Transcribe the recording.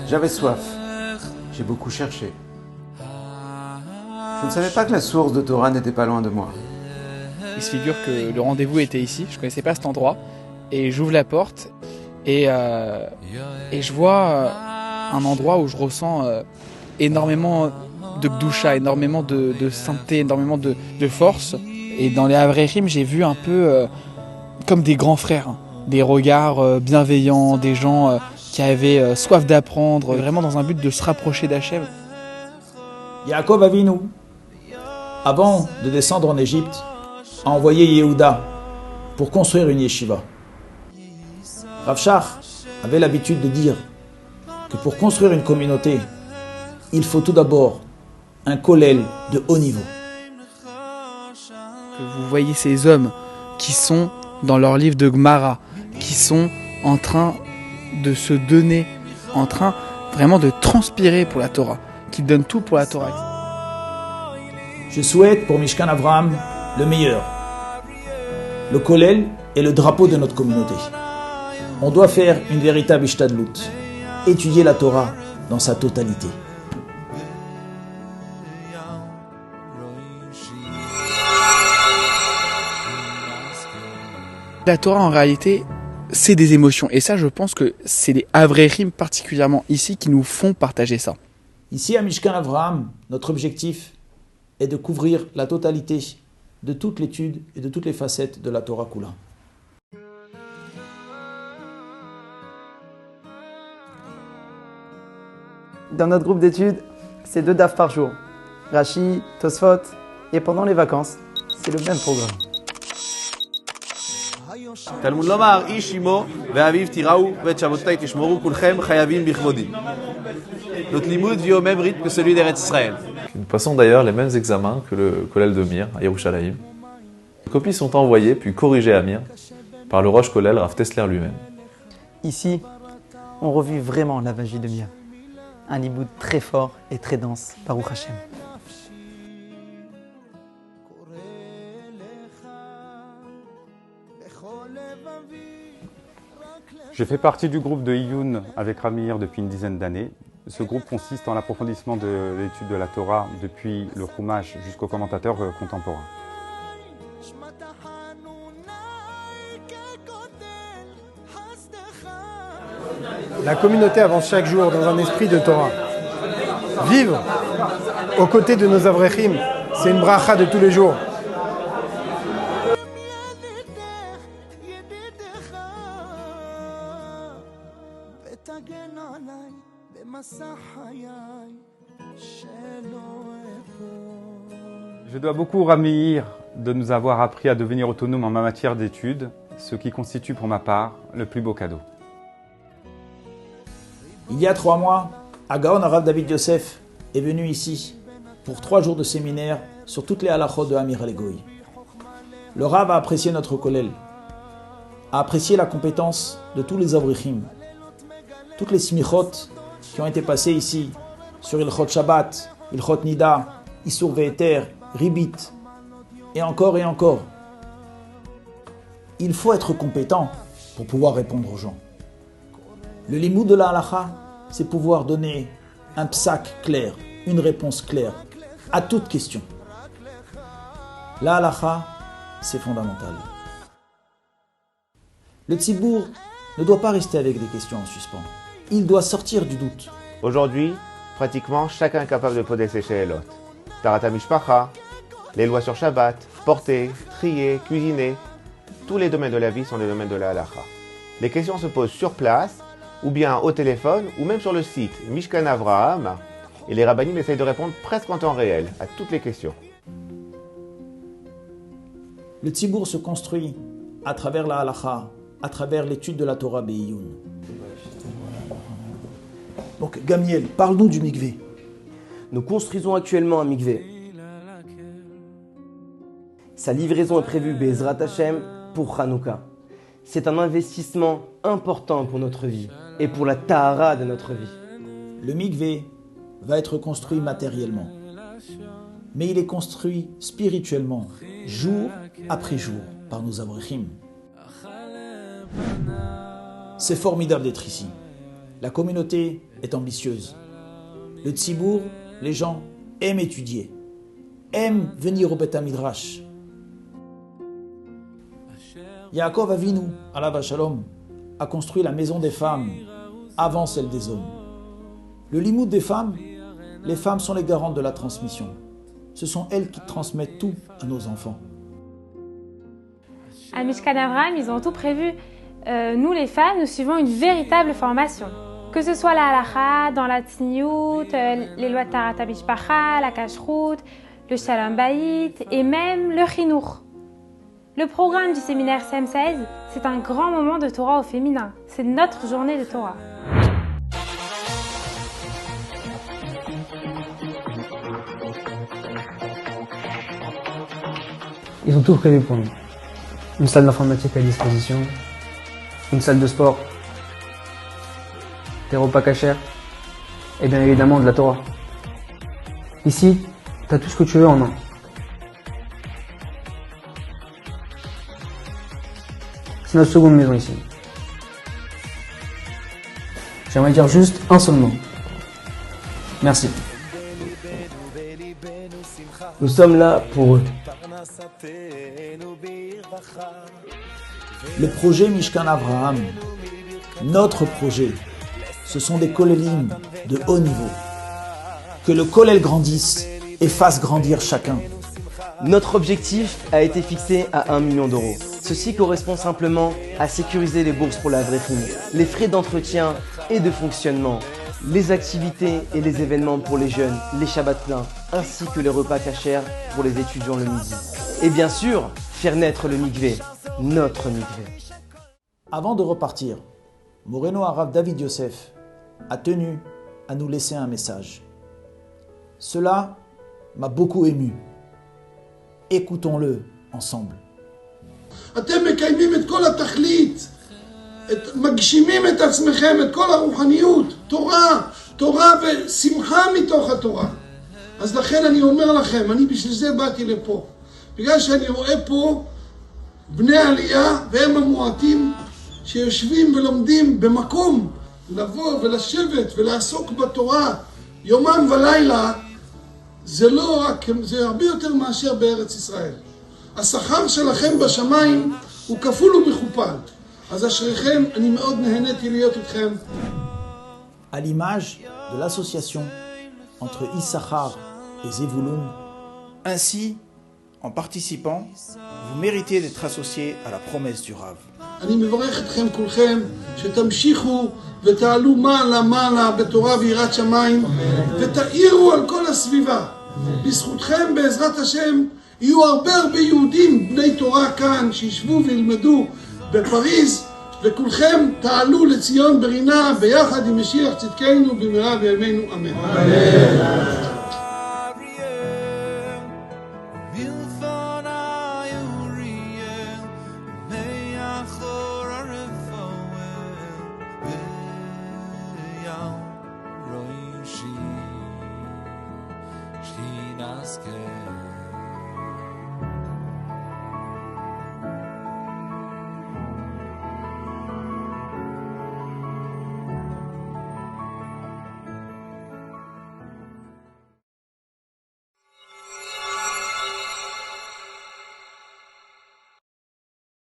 J'avais soif. J'ai beaucoup cherché. Je ne savais pas que la source de Torah n'était pas loin de moi. Il se figure que le rendez-vous était ici, je connaissais pas cet endroit, et j'ouvre la porte, et je vois un endroit où je ressens énormément de gdoucha, énormément de sainteté, énormément de force. Et dans les Avrechim, j'ai vu un peu comme des grands frères, hein, des regards bienveillants, des gens qui avaient soif d'apprendre, vraiment dans un but de se rapprocher d'Hachem. Yaakov Avinu, avant de descendre en Égypte, a envoyé Yehuda pour construire une yeshiva. Rav Shach avait l'habitude de dire que pour construire une communauté, il faut tout d'abord un kollel de haut niveau. Que vous voyez ces hommes qui sont dans leur livre de Gemara, qui sont en train de se donner, en train vraiment de transpirer pour la Torah, qui donnent tout pour la Torah. Je souhaite pour Mishkan Avraham le meilleur. Le kollel est le drapeau de notre communauté. On doit faire une véritable ishtadlut, étudier la Torah dans sa totalité. La Torah, en réalité, c'est des émotions. Et ça, je pense que c'est les Avrechim particulièrement ici qui nous font partager ça. Ici, à Mishkan Avraham, notre objectif est de couvrir la totalité de toute l'étude et de toutes les facettes de la Torah Kula. Dans notre groupe d'études, c'est 2 daf par jour. Rashi, Tosfot, et pendant les vacances, c'est le même programme. תלמוד לומר, איש אמו ואביו תיראו ואת שבתותי תשמרו כולכם חייבים בכבודי. Notre limud vit au même rythme que celui d'Eretz Israël. Nous passons d'ailleurs les mêmes examens que le Kollel de Mir à Yerushalayim. Les copies sont envoyées puis corrigées à Mir par le Rosh Kollel Rav Tessler lui-même. Ici, on revit vraiment la magie de Mir. Un liboud très fort et très dense, Baruch Hashem. Je fais partie du groupe de Iyun avec Ramir depuis une dizaine d'années. Ce groupe consiste en l'approfondissement de l'étude de la Torah depuis le Chumash jusqu'aux commentateurs contemporains. La communauté avance chaque jour dans un esprit de Torah. Vivre aux côtés de nos Avrechim, c'est une bracha de tous les jours. Je dois beaucoup Ramir de nous avoir appris à devenir autonomes en ma matière d'études, ce qui constitue pour ma part le plus beau cadeau. Il y a 3 mois, Agaon Arav David Yosef est venu ici pour 3 jours de séminaire sur toutes les halachot de Amir Alegoï. Le Rav a apprécié notre kollel, a apprécié la compétence de tous les avrechim, toutes les smichot qui ont été passées ici sur Ilchot Shabbat, Ilchot Nida, Isur Ve'eter, Ribit, et encore et encore. Il faut être compétent pour pouvoir répondre aux gens. Le limoud de la halacha, c'est pouvoir donner un psak clair, une réponse claire à toute question. La halacha, c'est fondamental. Le tzibour ne doit pas rester avec des questions en suspens. Il doit sortir du doute. Aujourd'hui, pratiquement chacun est capable de poser ses she'elot. Tarat mishpacha, les lois sur Shabbat, porter, trier, cuisiner. Tous les domaines de la vie sont les domaines de la halacha. Les questions se posent sur place, ou bien au téléphone, ou même sur le site Mishkan Avraham, et les rabbinim essayent de répondre presque en temps réel à toutes les questions. Le tzibour se construit à travers la halacha, à travers l'étude de la Torah Be'iyun. Donc Gamiel, parle-nous du mikvé. Nous construisons actuellement un mikvé. Sa livraison est prévue Be'ezrat Hashem pour Hanouka. C'est un investissement important pour notre vie et pour la tahara de notre vie. Le mikvé va être construit matériellement, mais il est construit spirituellement, jour après jour, par nos avrechim. C'est formidable d'être ici. La communauté est ambitieuse. Le Tzibour, les gens, aiment étudier, aiment venir au Beth Midrash. Yaakov Avinu, alav shalom, a construit la maison des femmes avant celle des hommes. Le limoud des femmes, les femmes sont les garantes de la transmission. Ce sont elles qui transmettent tout à nos enfants. À Mishkan Avraham, ils ont tout prévu. Nous, les femmes, nous suivons une véritable formation. Que ce soit la halacha, dans la tzniut, les lois de Tarat Mishpacha, la kashrut, le shalom bayit et même le chinour. Le programme du séminaire CM16, c'est un grand moment de Torah au féminin. C'est notre journée de Torah. Ils ont tout prévu pour nous. Une salle d'informatique à disposition, une salle de sport, des repas cachers et bien évidemment de la Torah. Ici, t'as tout ce que tu veux en un. C'est notre seconde maison ici. J'aimerais dire juste un seul mot. Merci. Nous sommes là pour eux. Le projet Mishkan Avraham, notre projet, ce sont des kollelim de haut niveau. Que le kollel grandisse et fasse grandir chacun. Notre objectif a été fixé à 1 million d'euros. Ceci correspond simplement à sécuriser les bourses pour la Avrechim, les frais d'entretien et de fonctionnement, les activités et les événements pour les jeunes, les shabbats pleins, ainsi que les repas cachers pour les étudiants le midi. Et bien sûr, faire naître le mikvé, notre mikvé. Avant de repartir, Moreno Arav David Yosef a tenu à nous laisser un message. Cela m'a beaucoup ému. Écoutons-le ensemble. אתם מקיימים את כל התכלית, מגשימים את עצמכם, את כל הרוחניות, תורה ושמחה מתוך התורה. אז לכן אני אומר לכם, אני בשביל זה באתי לפה. בגלל שאני רואה פה בני עלייה והם המועטים שיושבים ולומדים במקום לבוא ולשבת ולעסוק בתורה יומם ולילה, זה לא רק, זה הרבה יותר מאשר בארץ ישראל. השכר שלכם בשמיים הוא כפול ומכופל. אז אשריכם, אני מאוד נהניתי להיות איתכם. À l'image de l'association entre Issachar et Zevulun, ainsi, en participant, vous méritez d'être associé à la promesse du Rav. אני מברך אתכם כולכם שתמשיכו ותעלו מעלה בתורה ויראת שמיים ותאירו על כל הסביבה. בזכותכם בעזרת השם יהיו הרבה יהודים בני תורה כאן שישבו וילמדו בפריז וכולכם תעלו לציון ברינה ביחד עם משיח צדקנו במהרה בימינו אמן. She